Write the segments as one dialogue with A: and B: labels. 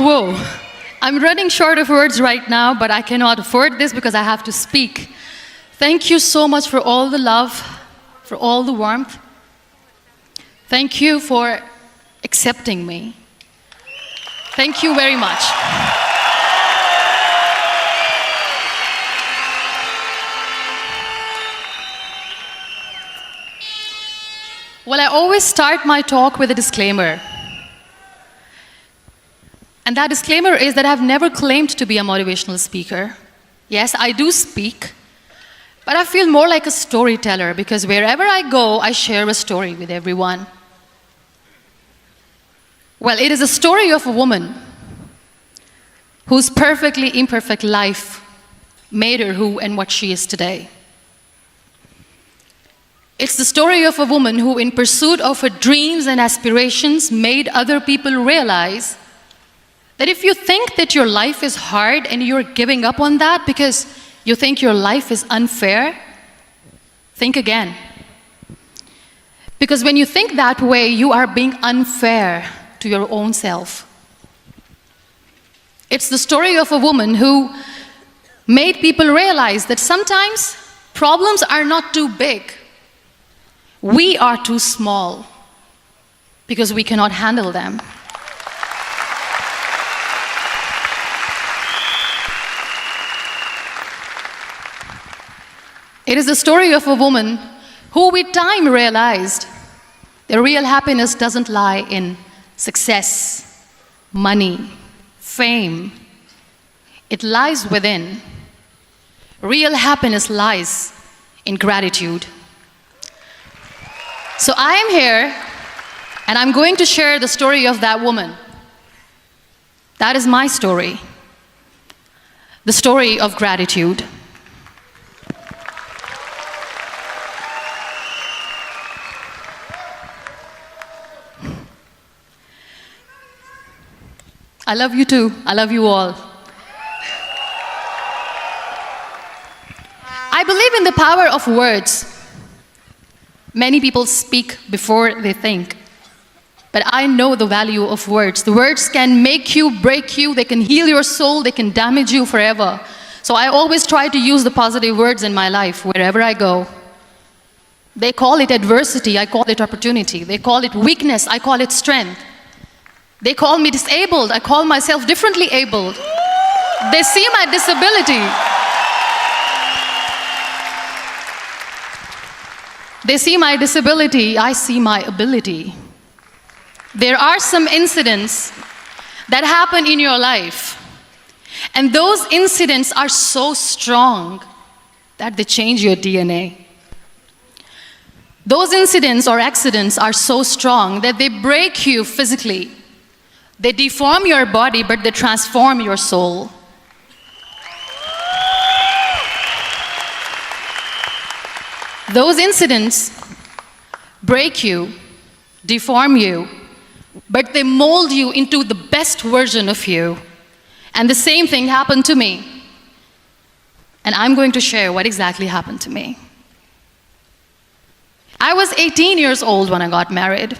A: Whoa. I'm running short of words right now, but I cannot afford this because I have to speak. Thank you so much for all the love, for all the warmth. Thank you for accepting me. Thank you very much. Well, I always start my talk with a disclaimer. And that disclaimer is that I've never claimed to be a motivational speaker. Yes, I do speak, but I feel more like a storyteller because wherever I go, I share a story with everyone. Well, it is a story of a woman whose perfectly imperfect life made her who and what she is today. It's the story of a woman who, in pursuit of her dreams and aspirations, made other people realize that if you think that your life is hard and you're giving up on that because you think your life is unfair, think again. Because when you think that way, you are being unfair to your own self. It's the story of a woman who made people realize that sometimes problems are not too big. We are too small because we cannot handle them. It is the story of a woman who with time realized that real happiness doesn't lie in success, money, fame. It lies within. Real happiness lies in gratitude. So I am here, and I'm going to share the story of that woman. That is my story. The story of gratitude. I love you too. I love you all. I believe in the power of words. Many people speak before they think. But I know the value of words. The words can make you, break you, they can heal your soul, they can damage you forever. So I always try to use the positive words in my life wherever I go. They call it adversity, I call it opportunity. They call it weakness, I call it strength. They call me disabled, I call myself differently abled. They see my disability. They see my disability, I see my ability. There are some incidents that happen in your life, and those incidents are so strong that they change your DNA. Those incidents or accidents are so strong that they break you physically. They deform your body, but they transform your soul. Those incidents break you, deform you, but they mold you into the best version of you. And the same thing happened to me. And I'm going to share what exactly happened to me. I was 18 years old when I got married.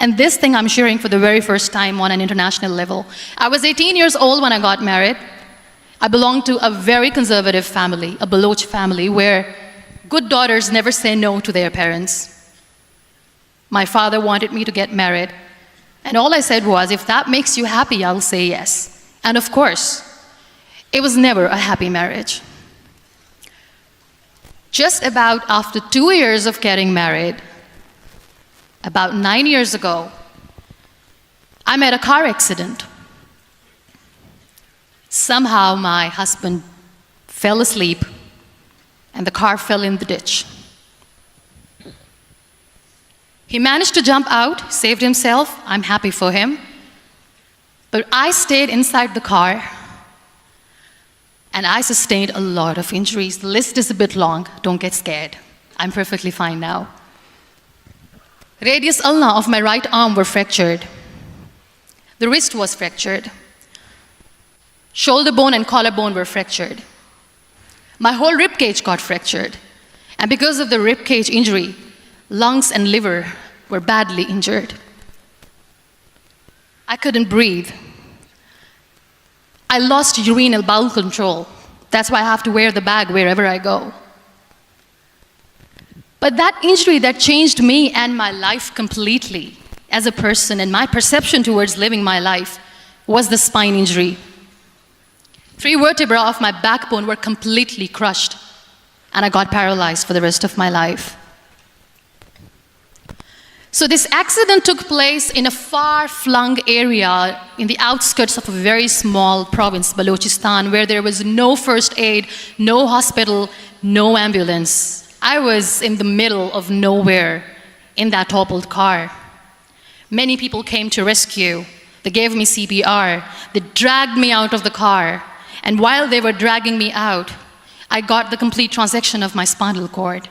A: And this thing I'm sharing for the very first time on an international level. I was 18 years old when I got married. I belonged to a very conservative family, a Baloch family, where good daughters never say no to their parents. My father wanted me to get married. And all I said was, if that makes you happy, I'll say yes. And of course, it was never a happy marriage. Just about after 2 years of getting married, about 9 years ago, I met a car accident. Somehow my husband fell asleep and the car fell in the ditch. He managed to jump out, saved himself. I'm happy for him. But I stayed inside the car and I sustained a lot of injuries. The list is a bit long. Don't get scared. I'm perfectly fine now. Radius ulna of my right arm were fractured. The wrist was fractured. Shoulder bone and collarbone were fractured. My whole rib cage got fractured. And because of the rib cage injury, lungs and liver were badly injured. I couldn't breathe. I lost urinary bowel control. That's why I have to wear the bag wherever I go. But that injury that changed me and my life completely as a person and my perception towards living my life was the spine injury. 3 vertebrae of my backbone were completely crushed, and I got paralyzed for the rest of my life. So this accident took place in a far-flung area in the outskirts of a very small province, Balochistan, where there was no first aid, no hospital, no ambulance. I was in the middle of nowhere in that toppled car. Many people came to rescue. They gave me CPR. They dragged me out of the car. And while they were dragging me out, I got the complete transection of my spinal cord.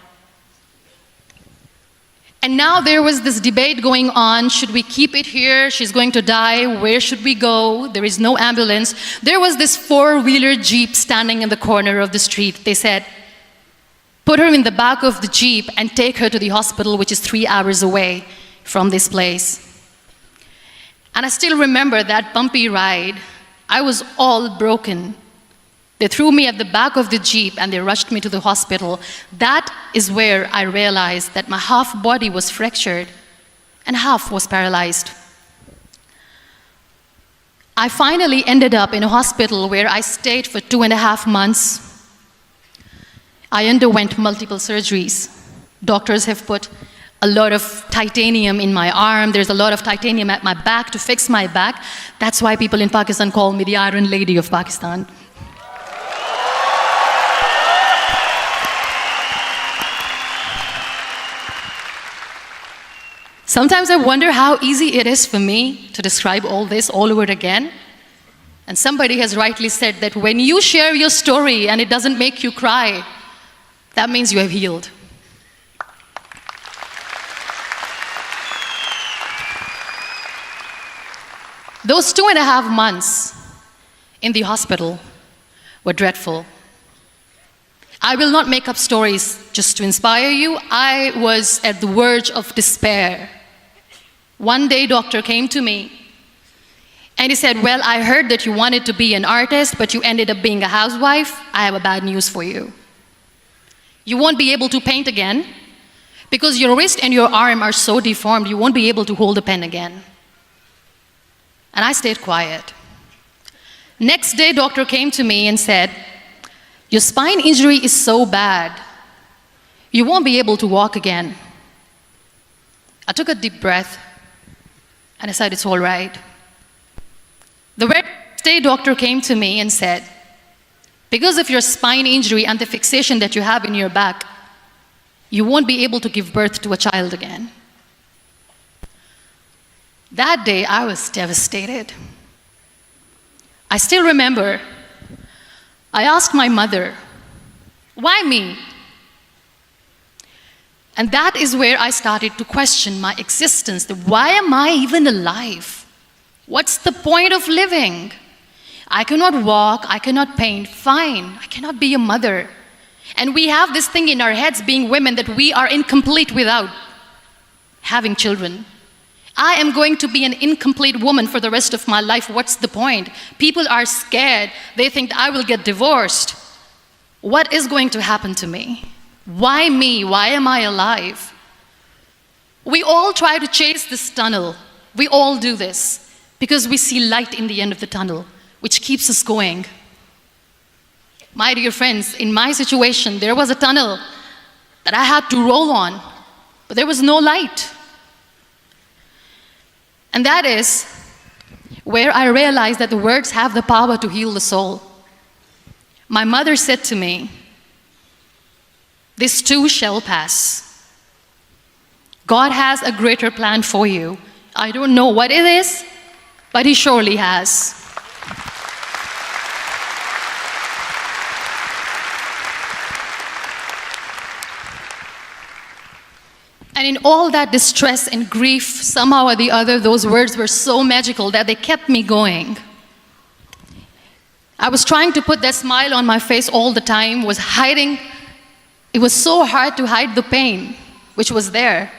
A: And now there was this debate going on. Should we keep it here? She's going to die. Where should we go? There is no ambulance. There was this 4-wheeler Jeep standing in the corner of the street. They said, put her in the back of the Jeep and take her to the hospital, which is 3 hours away from this place. And I still remember that bumpy ride. I was all broken. They threw me at the back of the Jeep and they rushed me to the hospital. That is where I realized that my half body was fractured and half was paralyzed. I finally ended up in a hospital where I stayed for 2.5 months. I underwent multiple surgeries. Doctors have put a lot of titanium in my arm. There's a lot of titanium at my back to fix my back. That's why people in Pakistan call me the Iron Lady of Pakistan. Sometimes I wonder how easy it is for me to describe all this all over again. And somebody has rightly said that when you share your story and it doesn't make you cry, that means you have healed. Those 2.5 months in the hospital were dreadful. I will not make up stories just to inspire you. I was at the verge of despair. One day, doctor came to me and he said, well, I heard that you wanted to be an artist, but you ended up being a housewife. I have a bad news for you. You won't be able to paint again because your wrist and your arm are so deformed, you won't be able to hold a pen again. And I stayed quiet. Next day, doctor came to me and said, your spine injury is so bad, you won't be able to walk again. I took a deep breath and I said, it's all right. The next day, doctor came to me and said, because of your spine injury and the fixation that you have in your back, you won't be able to give birth to a child again. That day, I was devastated. I still remember, I asked my mother, why me? And that is where I started to question my existence. Why am I even alive? What's the point of living? I cannot walk, I cannot paint, fine, I cannot be a mother. And we have this thing in our heads, being women, that we are incomplete without having children. I am going to be an incomplete woman for the rest of my life. What's the point? People are scared. They think that I will get divorced. What is going to happen to me? Why me? Why am I alive? We all try to chase this tunnel. We all do this because we see light in the end of the tunnel, which keeps us going. My dear friends, in my situation, there was a tunnel that I had to roll on, but there was no light. And that is where I realized that the words have the power to heal the soul. My mother said to me, this too shall pass. God has a greater plan for you. I don't know what it is, but He surely has. And in all that distress and grief, somehow or the other, those words were so magical that they kept me going. I was trying to put that smile on my face all the time, was hiding. It was so hard to hide the pain, which was there.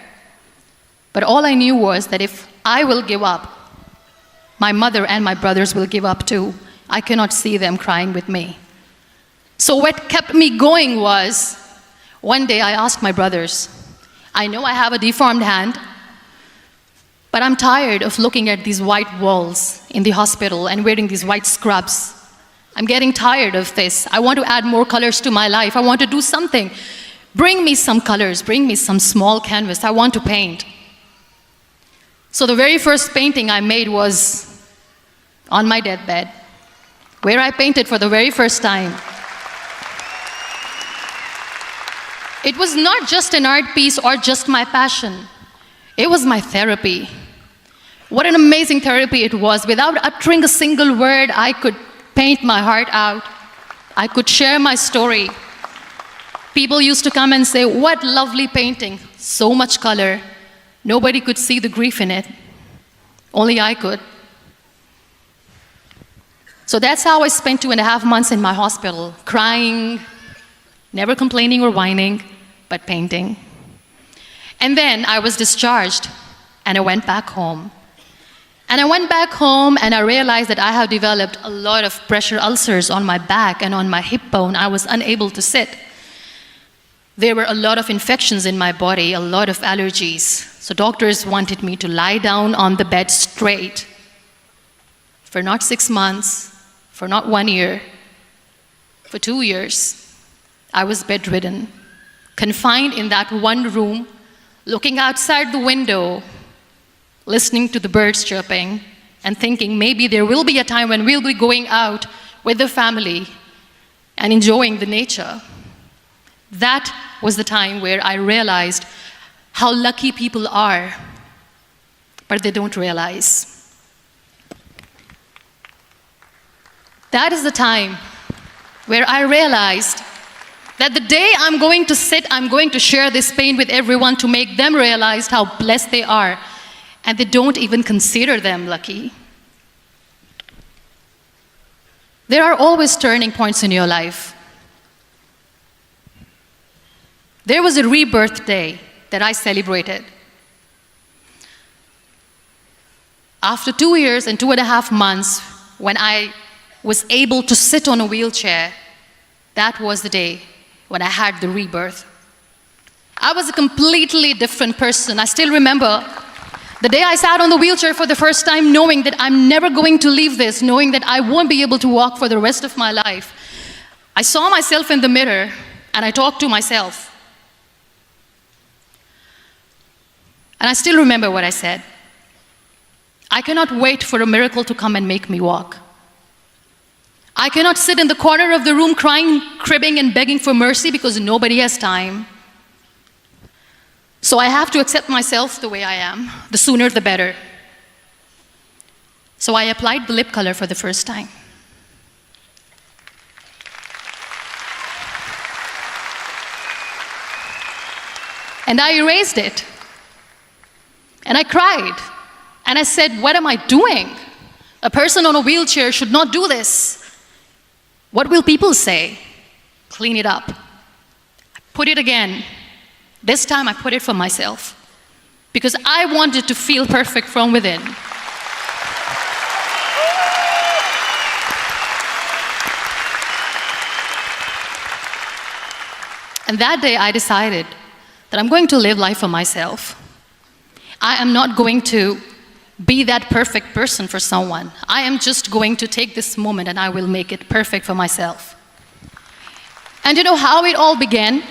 A: But all I knew was that if I will give up, my mother and my brothers will give up too. I cannot see them crying with me. So what kept me going was, one day I asked my brothers, I know I have a deformed hand, but I'm tired of looking at these white walls in the hospital and wearing these white scrubs. I'm getting tired of this. I want to add more colors to my life. I want to do something. Bring me some colors. Bring me some small canvas. I want to paint. So the very first painting I made was on my deathbed, where I painted for the very first time. It was not just an art piece or just my passion. It was my therapy. What an amazing therapy it was. Without uttering a single word, I could paint my heart out. I could share my story. People used to come and say, what lovely painting, so much color. Nobody could see the grief in it. Only I could. So that's how I spent 2.5 months in my hospital, crying, never complaining or whining, but painting. And then I was discharged, and I went back home. And I went back home, and I realized that I have developed a lot of pressure ulcers on my back and on my hip bone. I was unable to sit. There were a lot of infections in my body, a lot of allergies. So doctors wanted me to lie down on the bed straight for not 6 months, for not 1 year, for 2 years. I was bedridden, confined in that one room, looking outside the window, listening to the birds chirping, and thinking maybe there will be a time when we'll be going out with the family and enjoying the nature. That was the time where I realized how lucky people are, but they don't realize. That is the time where I realized that the day I'm going to sit, I'm going to share this pain with everyone to make them realize how blessed they are, and they don't even consider them lucky. There are always turning points in your life. There was a rebirth day that I celebrated. After 2 years and 2.5 months, when I was able to sit on a wheelchair, that was the day when I had the rebirth. I was a completely different person. I still remember the day I sat on the wheelchair for the first time, knowing that I'm never going to leave this, knowing that I won't be able to walk for the rest of my life. I saw myself in the mirror, and I talked to myself. And I still remember what I said. I cannot wait for a miracle to come and make me walk. I cannot sit in the corner of the room crying, cribbing, and begging for mercy because nobody has time. So I have to accept myself the way I am. The sooner, the better. So I applied the lip color for the first time. And I erased it. And I cried. And I said, what am I doing? A person on a wheelchair should not do this. What will people say? Clean it up. I put it again. This time I put it for myself. Because I wanted to feel perfect from within. And that day I decided that I'm going to live life for myself. I am not going to be that perfect person for someone. I am just going to take this moment and I will make it perfect for myself. And you know how it all began?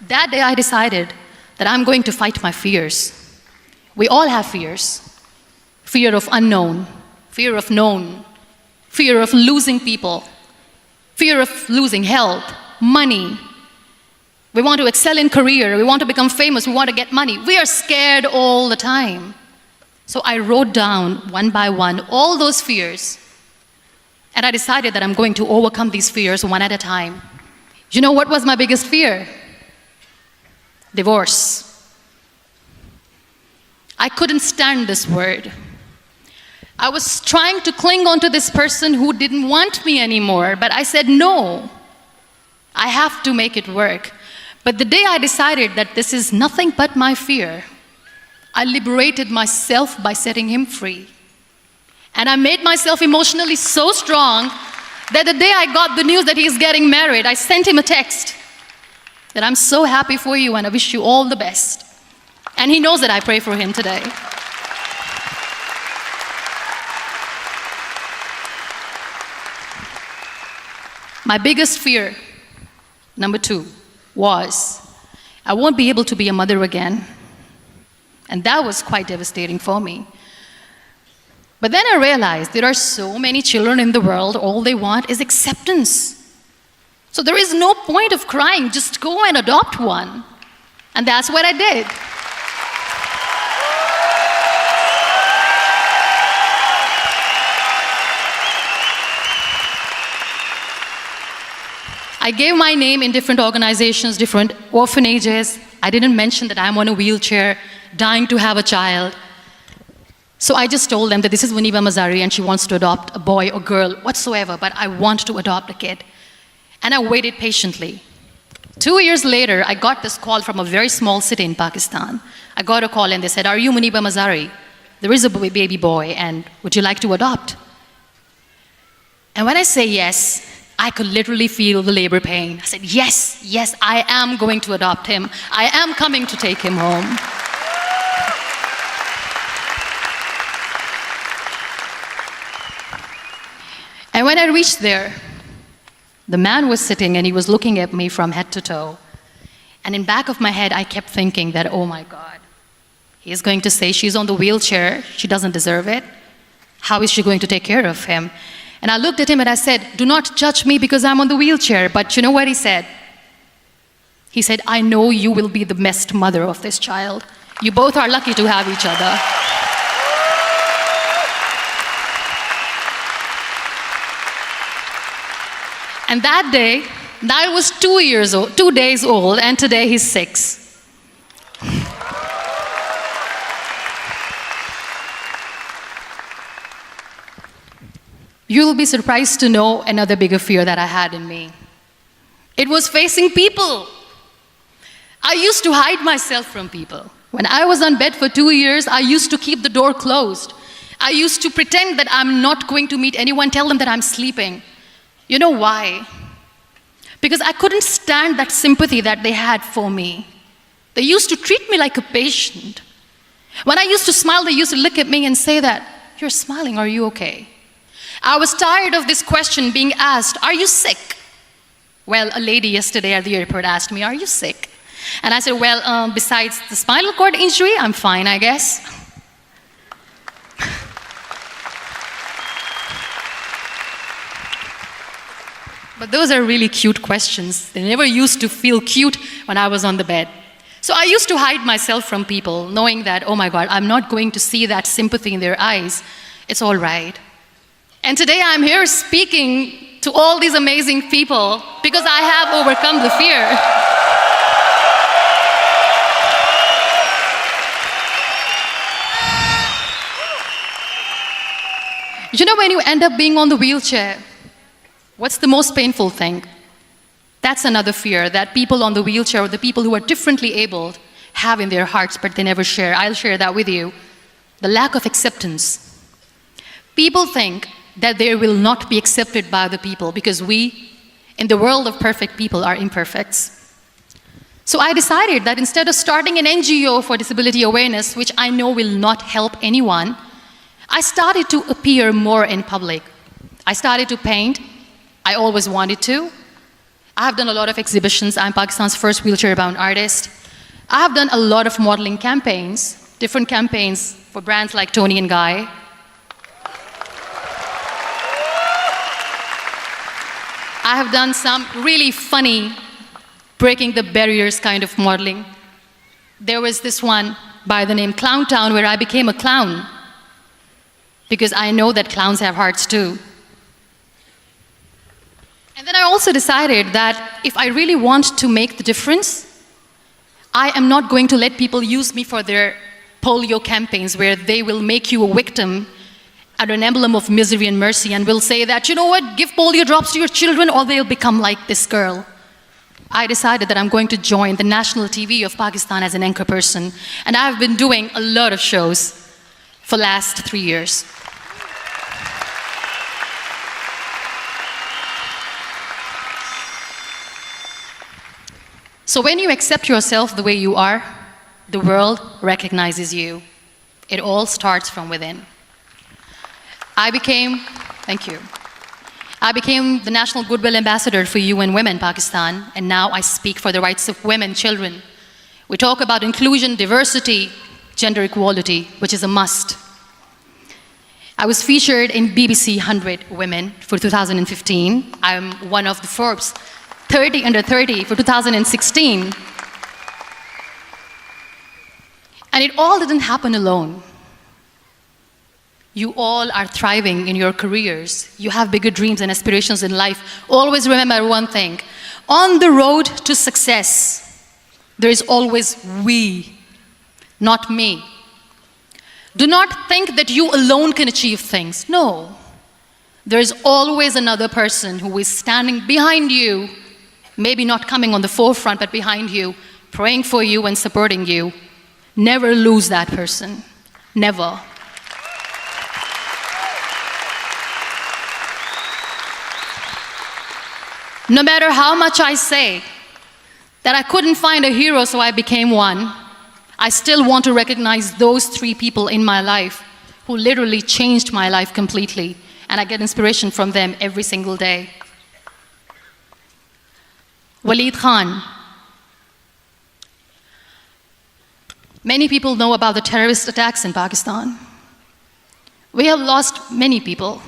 A: That day I decided that I'm going to fight my fears. We all have fears. Fear of unknown, fear of known, fear of losing people, fear of losing health, money. We want to excel in career, we want to become famous, we want to get money. We are scared all the time. So I wrote down one by one all those fears, and I decided that I'm going to overcome these fears one at a time. You know what was my biggest fear? Divorce. I couldn't stand this word. I was trying to cling on to this person who didn't want me anymore, but I said no. I have to make it work. But the day I decided that this is nothing but my fear, I liberated myself by setting him free. And I made myself emotionally so strong that the day I got the news that he's getting married, I sent him a text that I'm so happy for you and I wish you all the best. And he knows that I pray for him today. My biggest fear, number 2, was I won't be able to be a mother again. And that was quite devastating for me. But then I realized there are so many children in the world, all they want is acceptance. So there is no point of crying, just go and adopt one. And that's what I did. I gave my name in different organizations, different orphanages. I didn't mention that I'm on a wheelchair, dying to have a child. So I just told them that this is MUNIBA MAZARI and she wants to adopt a boy or girl, whatsoever, but I want to adopt a kid. And I waited patiently. 2 years later, I got this call from a very small city in Pakistan. I got a call and they said, are you MUNIBA MAZARI? There is a baby boy and would you like to adopt? And when I say yes, I could literally feel the labor pain. I said, yes, yes, I am going to adopt him. I am coming to take him home. And when I reached there, the man was sitting and he was looking at me from head to toe. And in back of my head, I kept thinking that, oh my God, he is going to say she's on the wheelchair, she doesn't deserve it. How is she going to take care of him? And I looked at him and I said, do not judge me because I'm on the wheelchair. But you know what he said? He said, I know you will be the best mother of this child. You both are lucky to have each other. And that day, that was 2 days old, and today he's 6. You'll be surprised to know another bigger fear that I had in me. It was facing people. I used to hide myself from people. When I was on bed for 2 years, I used to keep the door closed. I used to pretend that I'm not going to meet anyone, tell them that I'm sleeping. You know why? Because I couldn't stand that sympathy that they had for me. They used to treat me like a patient. When I used to smile, they used to look at me and say that, you're smiling, are you okay? I was tired of this question being asked, are you sick? Well, a lady yesterday at the airport asked me, are you sick? And I said, well, besides the spinal cord injury, I'm fine, I guess. But those are really cute questions. They never used to feel cute when I was on the bed. So I used to hide myself from people, knowing that, oh my God, I'm not going to see that sympathy in their eyes. It's all right. And today I'm here speaking to all these amazing people because I have overcome the fear. You know, when you end up being on the wheelchair, what's the most painful thing? That's another fear that people on the wheelchair or the people who are differently abled have in their hearts, but they never share. I'll share that with you. The lack of acceptance. People think that they will not be accepted by the people because we, in the world of perfect people, are imperfects. So I decided that instead of starting an NGO for disability awareness, which I know will not help anyone, I started to appear more in public. I started to paint. I always wanted to. I have done a lot of exhibitions. I'm Pakistan's first wheelchair-bound artist. I have done a lot of modeling campaigns, different campaigns for brands like Tony and Guy. I have done some really funny, breaking the barriers kind of modeling. There was this one by the name Clown Town where I became a clown because I know that clowns have hearts too. And then I also decided that if I really want to make the difference, I am not going to let people use me for their polio campaigns where they will make you a victim and an emblem of misery and mercy and will say that, you know what, give polio drops to your children or they'll become like this girl. I decided that I'm going to join the national TV of Pakistan as an anchor person, and I've been doing a lot of shows for the last 3 years. So when you accept yourself the way you are, the world recognizes you. It all starts from within. Thank you. I became the National Goodwill Ambassador for UN Women Pakistan, and now I speak for the rights of women, children. We talk about inclusion, diversity, gender equality, which is a must. I was featured in BBC 100 Women for 2015. I'm one of the Forbes 30 under 30 for 2016. And it all didn't happen alone. You all are thriving in your careers. You have bigger dreams and aspirations in life. Always remember one thing. On the road to success, there is always we, not me. Do not think that you alone can achieve things. No. There is always another person who is standing behind you, maybe not coming on the forefront, but behind you, praying for you and supporting you. Never lose that person. Never. No matter how much I say that I couldn't find a hero, so I became one, I still want to recognize those 3 people in my life who literally changed my life completely, and I get inspiration from them every single day. Waleed Khan. Many people know about the terrorist attacks in Pakistan. We have lost many people.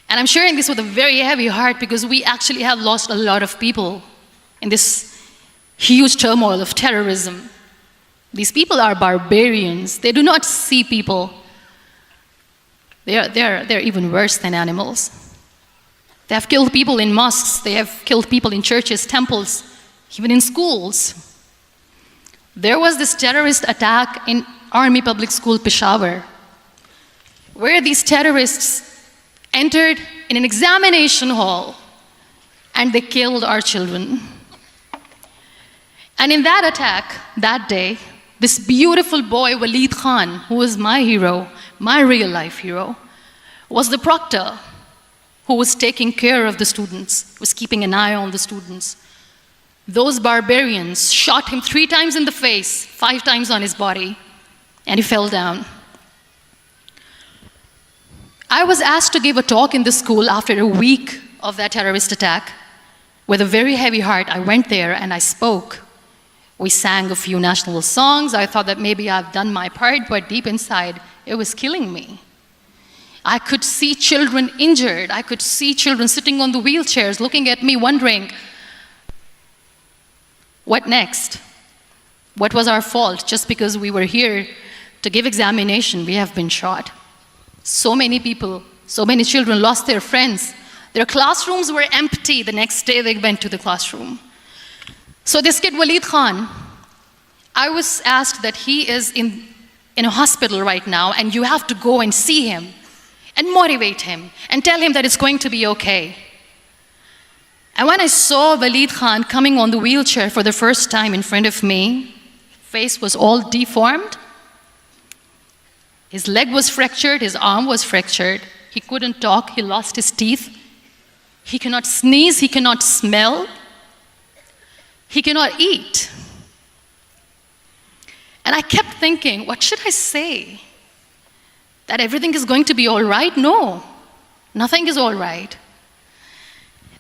A: And I'm sharing this with a very heavy heart because we actually have lost a lot of people in this huge turmoil of terrorism. These people are barbarians. They do not see people. They're even worse than animals. They have killed people in mosques. They have killed people in churches, temples, even in schools. There was this terrorist attack in Army Public School, Peshawar, where these terrorists entered in an examination hall and they killed our children. And in that attack, that day, this beautiful boy, Waleed Khan, who was my hero, my real life hero, was the proctor who was taking care of the students, was keeping an eye on the students. Those barbarians shot him 3 times in the face, 5 times on his body, and he fell down. I was asked to give a talk in the school after a week of that terrorist attack. With a very heavy heart, I went there and I spoke. We sang a few national songs. I thought that maybe I've done my part, but deep inside, it was killing me. I could see children injured. I could see children sitting on the wheelchairs, looking at me, wondering, what next? What was our fault? Just because we were here to give examination, we have been shot. So many people, so many children lost their friends. Their classrooms were empty. The next day they went to the classroom. So this kid, Waleed Khan, I was asked that he is in a hospital right now, and you have to go and see him and motivate him and tell him that it's going to be okay. And when I saw Waleed Khan coming on the wheelchair for the first time in front of me, face was all deformed. His leg was fractured, his arm was fractured. He couldn't talk, he lost his teeth. He cannot sneeze, he cannot smell. He cannot eat. And I kept thinking, what should I say? That everything is going to be all right? No, nothing is all right.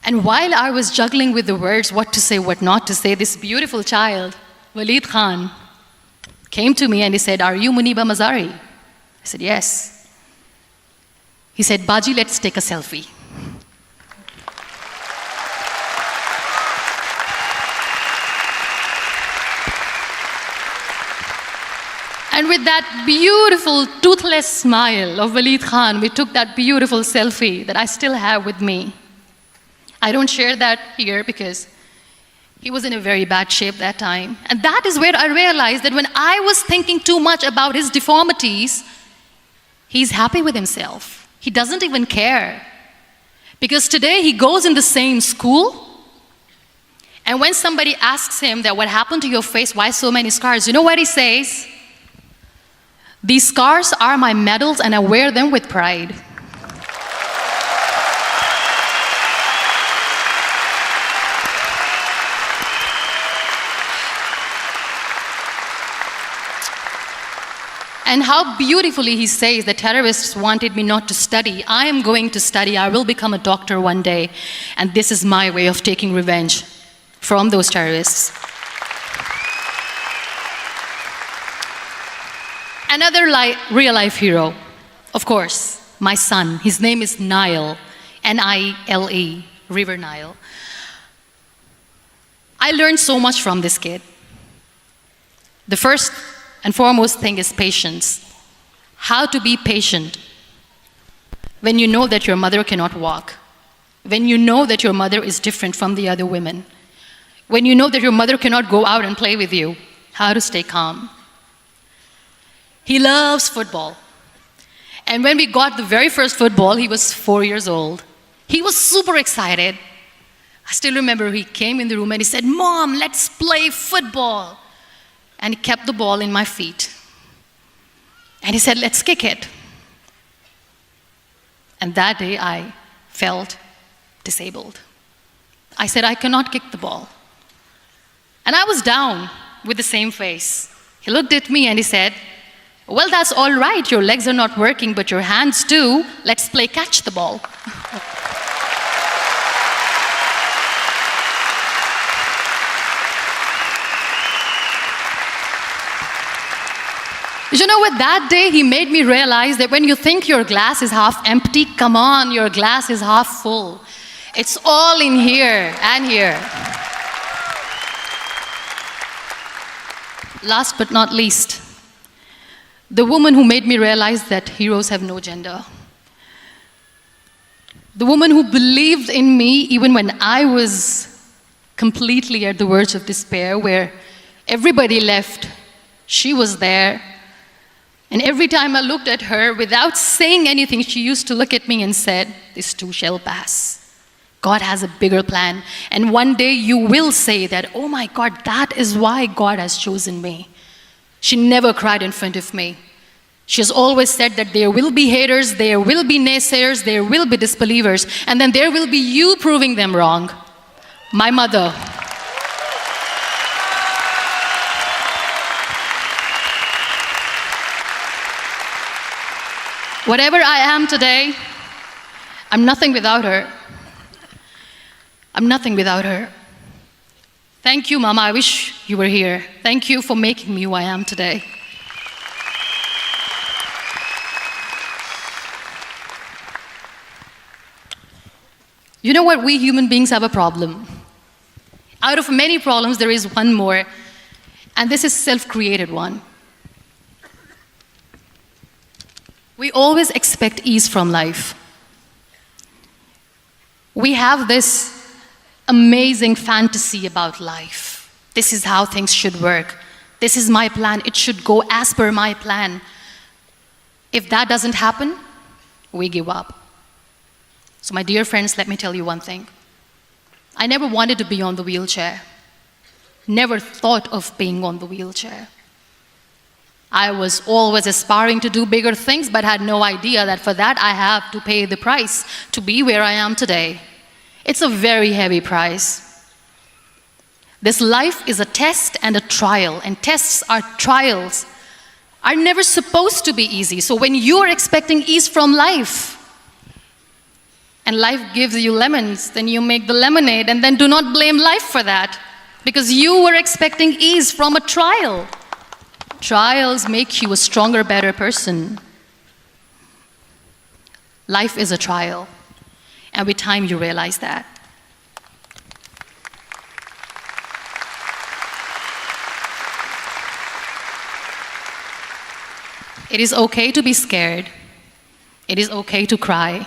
A: And while I was juggling with the words, what to say, what not to say, this beautiful child, Waleed Khan, came to me and he said, "Are you MUNIBA MAZARI?" I said, "Yes." He said, "Baji, let's take a selfie." And with that beautiful, toothless smile of Waleed Khan, we took that beautiful selfie that I still have with me. I don't share that here because he was in a very bad shape that time. And that is where I realized that when I was thinking too much about his deformities, he's happy with himself. He doesn't even care. Because today he goes in the same school, and when somebody asks him that what happened to your face, why so many scars, you know what he says? "These scars are my medals and I wear them with pride." And how beautifully he says the terrorists wanted me not to study. I am going to study. I will become a doctor one day. And this is my way of taking revenge from those terrorists. Another real-life hero, of course, my son. His name is Nile, N-I-L-E, River Nile. I learned so much from this kid. The first and foremost thing is patience. How to be patient when you know that your mother cannot walk, when you know that your mother is different from the other women, when you know that your mother cannot go out and play with you, how to stay calm. He loves football. And when we got the very first football, he was 4 years old. He was super excited. I still remember he came in the room and he said, "Mom, let's play football." And he kept the ball in my feet. And he said, "Let's kick it." And that day I felt disabled. I said, "I cannot kick the ball." And I was down with the same face. He looked at me and he said, "Well, that's all right. Your legs are not working, but your hands do. Let's play catch the ball." You know what? That day he made me realize that when you think your glass is half empty, come on, your glass is half full. It's all in here and here. Last but not least, the woman who made me realize that heroes have no gender. The woman who believed in me even when I was completely at the verge of despair, where everybody left, she was there. And every time I looked at her, without saying anything, she used to look at me and said, "This too shall pass. God has a bigger plan. And one day you will say that, oh my God, that is why God has chosen me." She never cried in front of me. She has always said that there will be haters, there will be naysayers, there will be disbelievers, and then there will be you proving them wrong. My mother. Whatever I am today, I'm nothing without her. I'm nothing without her. Thank you, Mama. I wish you were here. Thank you for making me who I am today. You know what? We human beings have a problem. Out of many problems, there is one more, and this is a self-created one. We always expect ease from life. We have this amazing fantasy about life. This is how things should work. This is my plan. It should go as per my plan. If that doesn't happen, we give up. So my dear friends, let me tell you one thing. I never wanted to be on the wheelchair. Never thought of being on the wheelchair. I was always aspiring to do bigger things, but had no idea that for that I have to pay the price to be where I am today. It's a very heavy price. This life is a test and a trial, and tests or trials are never supposed to be easy. So when you're expecting ease from life, and life gives you lemons, then you make the lemonade, and then do not blame life for that, because you were expecting ease from a trial. Trials make you a stronger, better person. Life is a trial, and with time you realize that. It is okay to be scared. It is okay to cry.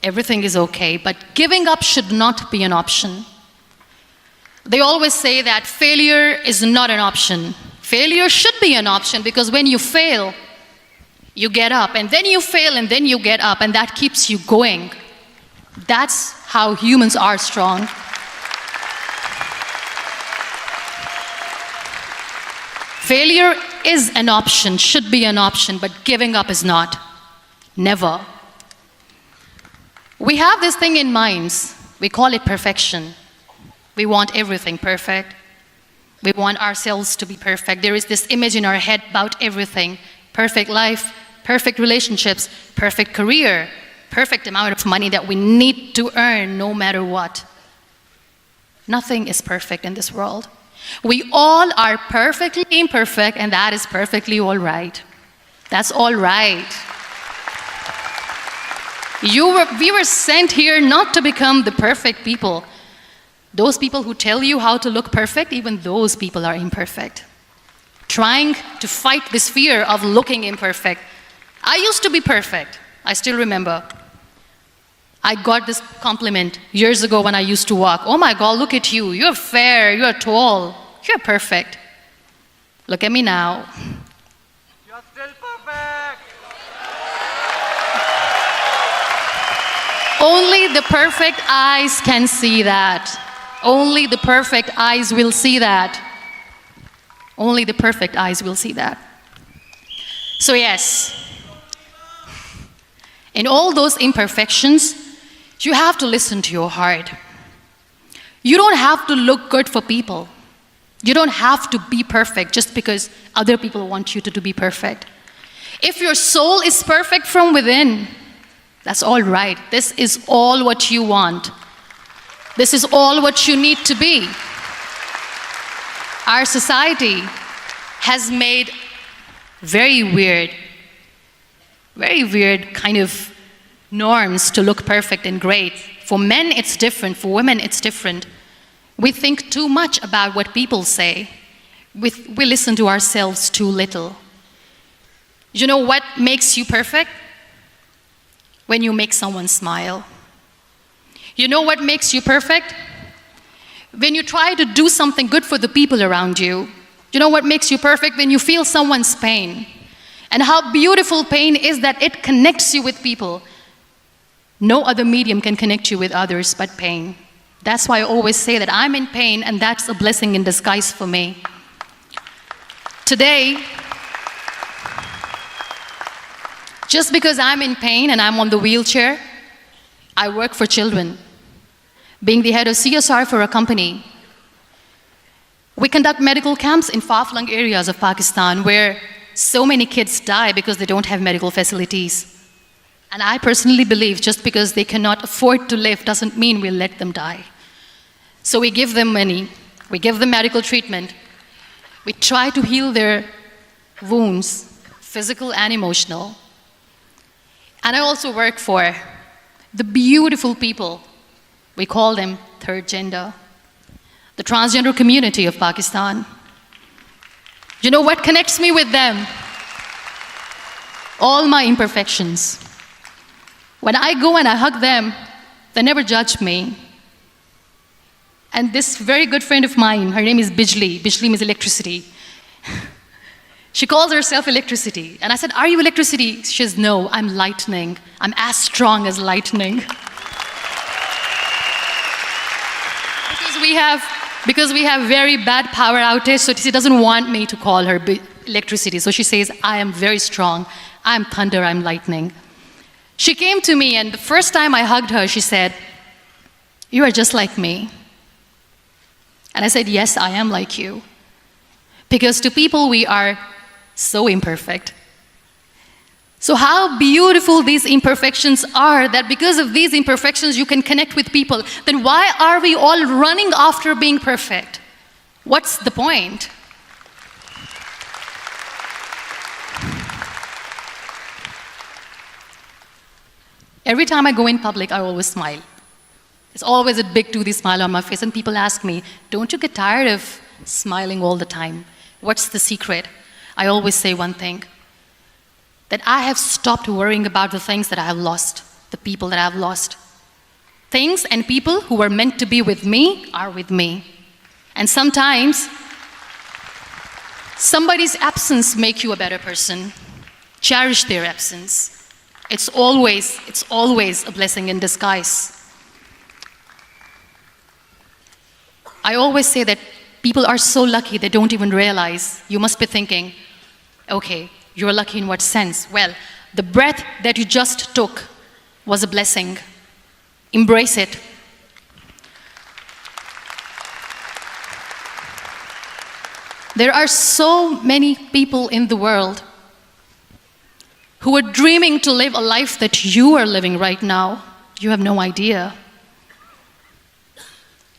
A: Everything is okay, but giving up should not be an option. They always say that failure is not an option. Failure should be an option, because when you fail, you get up, and then you fail, and then you get up, and that keeps you going. That's how humans are strong. Failure is an option, should be an option, but giving up is not. Never. We have this thing in minds. We call it perfection. We want everything perfect. We want ourselves to be perfect. There is this image in our head about everything. Perfect life, perfect relationships, perfect career, perfect amount of money that we need to earn no matter what. Nothing is perfect in this world. We all are perfectly imperfect, and that is perfectly all right. That's all right. We were sent here not to become the perfect people. Those people who tell you how to look perfect, even those people are imperfect. Trying to fight this fear of looking imperfect. I used to be perfect. I still remember. I got this compliment years ago when I used to walk. Oh my God, look at you. You're fair, you're tall, you're perfect. Look at me now.
B: You're still perfect.
A: Only the perfect eyes can see that. Only the perfect eyes will see that. Only the perfect eyes will see that. So yes, in all those imperfections, you have to listen to your heart. You don't have to look good for people. You don't have to be perfect just because other people want you to be perfect. If your soul is perfect from within, that's all right. This is all what you want. This is all what you need to be. Our society has made very weird kind of norms to look perfect and great. For men, it's different. For women, it's different. We think too much about what people say. We listen to ourselves too little. You know what makes you perfect? When you make someone smile. You know what makes you perfect? When you try to do something good for the people around you. You know what makes you perfect? When you feel someone's pain. And how beautiful pain is that it connects you with people. No other medium can connect you with others but pain. That's why I always say that I'm in pain, and that's a blessing in disguise for me. Today, just because I'm in pain and I'm on the wheelchair, I work for children. Being the head of CSR for a company, we conduct medical camps in far-flung areas of Pakistan where so many kids die because they don't have medical facilities. And I personally believe just because they cannot afford to live doesn't mean we'll let them die. So we give them money, we give them medical treatment, we try to heal their wounds, physical and emotional. And I also work for the beautiful people, we call them third gender, the transgender community of Pakistan. You know what connects me with them? All my imperfections. When I go and I hug them, they never judge me. And this very good friend of mine, her name is Bijli. Bijli means electricity. She calls herself electricity. And I said, are you electricity? She says, no, I'm lightning. I'm as strong as lightning. Because we have very bad power outage, so she doesn't want me to call her electricity. So she says, I am very strong. I'm thunder, I'm lightning. She came to me, and the first time I hugged her, she said, you are just like me. And I said, yes, I am like you. Because to people, we are so imperfect. So how beautiful these imperfections are, that because of these imperfections you can connect with people. Then why are we all running after being perfect? What's the point? Every time I go in public, I always smile. There's always a big toothy smile on my face, and people ask me, don't you get tired of smiling all the time? What's the secret? I always say one thing, that I have stopped worrying about the things that I have lost, the people that I have lost. Things and people who were meant to be with me are with me. And sometimes, somebody's absence makes you a better person. Cherish their absence. It's always a blessing in disguise. I always say that people are so lucky they don't even realize. You must be thinking, okay, you're lucky in what sense? Well, the breath that you just took was a blessing. Embrace it. There are so many people in the world who are dreaming to live a life that you are living right now. You have no idea.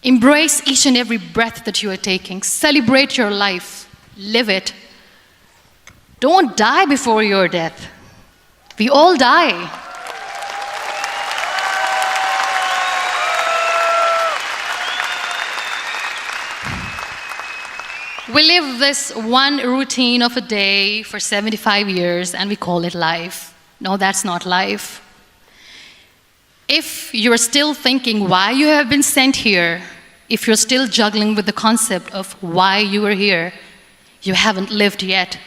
A: Embrace each and every breath that you are taking. Celebrate your life. Live it. Don't die before your death. We all die. We live this one routine of a day for 75 years and we call it life. No, that's not life. If you're still thinking why you have been sent here, if you're still juggling with the concept of why you are here, you haven't lived yet.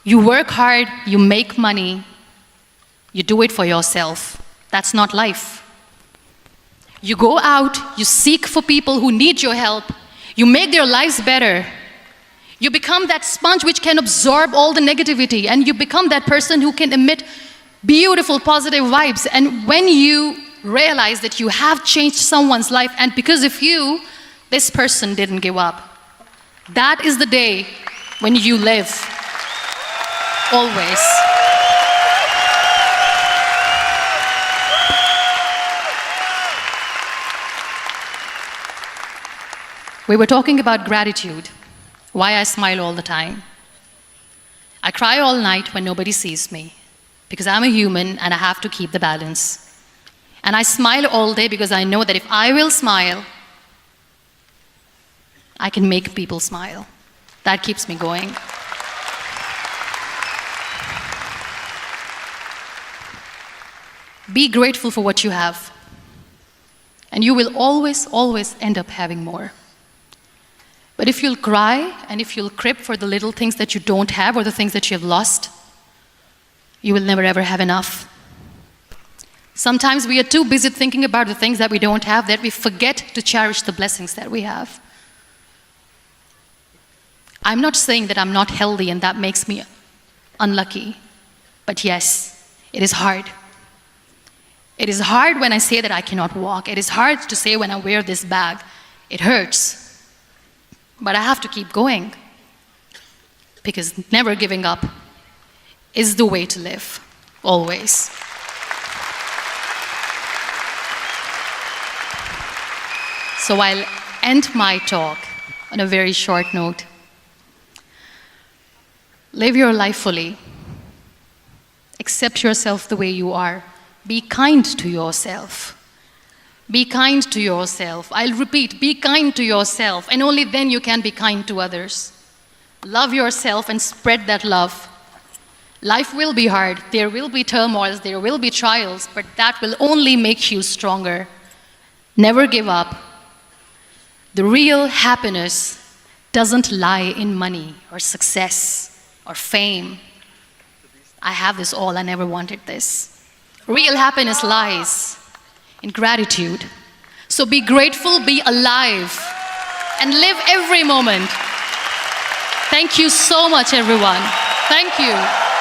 A: You work hard, you make money, you do it for yourself. That's not life. You go out, you seek for people who need your help, you make their lives better. You become that sponge which can absorb all the negativity, and you become that person who can emit beautiful, positive vibes. And when you realize that you have changed someone's life, and because of you, this person didn't give up, that is the day when you live. Always. We were talking about gratitude, why I smile all the time. I cry all night when nobody sees me, because I'm a human and I have to keep the balance. And I smile all day because I know that if I will smile, I can make people smile. That keeps me going. Be grateful for what you have, and you will always, always end up having more. But if you'll cry and if you'll crib for the little things that you don't have or the things that you have lost, you will never ever have enough. Sometimes we are too busy thinking about the things that we don't have that we forget to cherish the blessings that we have. I'm not saying that I'm not healthy and that makes me unlucky, but yes, it is hard. It is hard when I say that I cannot walk. It is hard to say when I wear this bag. It hurts. But I have to keep going, because never giving up is the way to live, always. So I'll end my talk on a very short note. Live your life fully. Accept yourself the way you are. Be kind to yourself. Be kind to yourself. I'll repeat, be kind to yourself, and only then you can be kind to others. Love yourself and spread that love. Life will be hard. There will be turmoils, there will be trials, but that will only make you stronger. Never give up. The real happiness doesn't lie in money or success or fame. I have this all, I never wanted this. Real happiness lies in gratitude. So be grateful, be alive, and live every moment. Thank you so much, everyone. Thank you.